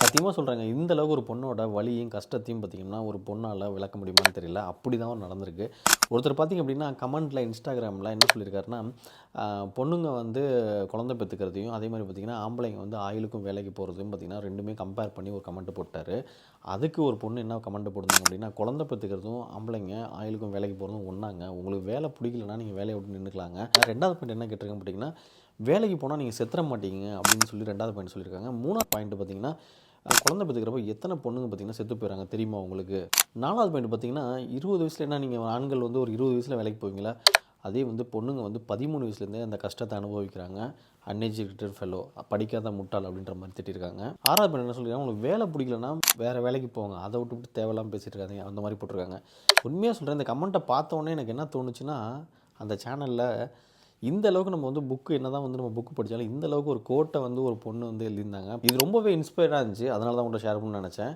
சத்தியமாக சொல்கிறேங்க. இந்த அளவுக்கு ஒரு பொண்ணோட வலியும் கஷ்டத்தையும் பார்த்தீங்கன்னா ஒரு பொண்ணால் விளக்க முடியுமான்னு தெரியல. அப்படி தான் நடந்திருக்கு. ஒருத்தர் பார்த்தீங்க அப்படின்னா கமெண்ட்டில் இன்ஸ்டாகிராமில் என்ன சொல்லியிருக்காருன்னா, பொண்ணுங்க வந்து குழந்தை பெற்றுக்கிறதையும் அதே மாதிரி பார்த்தீங்கன்னா ஆம்பளைங்க வந்து ஆயிலுக்கும் வேலைக்கு போகிறதையும் பார்த்தீங்கன்னா ரெண்டுமே கம்பேர் பண்ணி ஒரு கமெண்ட் போட்டார். அதுக்கு ஒரு பொண்ணு என்ன கமெண்ட் போடுறாங்க அப்படின்னா, குழந்தை பெற்றுக்கிறதும் ஆம்பளைங்க ஆயிலுக்கும் வேலைக்கு போகிறதும் ஒன்றாங்க. உங்களுக்கு வேலை பிடிக்கலன்னா நீங்கள் வேலையை விட்டு நின்றுக்கலாங்க. ரெண்டாவது பாயிண்ட் என்ன கேட்டிருக்கேன் பார்த்தீங்கன்னா, வேலைக்கு போனால் நீங்கள் செத்துற மாட்டீங்க அப்படின்னு சொல்லி 2வது பாயிண்ட் சொல்லியிருக்காங்க. 3வது பாயிண்ட் பார்த்தீங்கன்னா, குழந்தை பெற்றுக்கிறப்ப எத்தனை பொண்ணுங்க பார்த்தீங்கன்னா செத்து போயிறாங்க தெரியுமா உங்களுக்கு? 4வது பாயிண்ட் பார்த்தீங்கன்னா, 20 வயசுல என்ன நீங்கள் ஆண்கள் வந்து ஒரு 20 வயசுல வேலைக்கு போவீங்களா? அதே வந்து பொண்ணுங்க வந்து 13 வயசுலேருந்தே அந்த கஷ்டத்தை அனுபவிக்கிறாங்க. அன்எஜுகேட்டட் ஃபெல்லோ, படிக்காத முட்டாள் அப்படின்ற மாதிரி திட்டிருக்காங்க. 6வது பாயிண்ட் என்ன சொல்லியிருக்காங்க, உங்களுக்கு வேலை பிடிக்கலன்னா வேறு வேலைக்கு போங்க. அதை விட்டுவிட்டு தேவையில்லாமல் பேசிட்டு இருக்காதீங்க அந்த மாதிரி போட்டிருக்காங்க. உண்மையாக சொல்கிறேன், இந்த கமெண்ட்டை பார்த்த உடனே எனக்கு என்ன தோணுச்சுன்னா, அந்த சேனலில் இந்த அளவுக்கு நம்ம வந்து புக்கு என்னதான் வந்து நம்ம புக்கு படித்தாலும் இந்த அளவுக்கு ஒரு கோட்டை வந்து ஒரு பொண்ணு வந்து எழுதியிருந்தாங்க. இது ரொம்பவே இன்ஸ்பயராக இருந்துச்சு. அதனால தான் உங்கள்கிட்ட ஷேர் பண்ணணும்னு நினச்சேன்.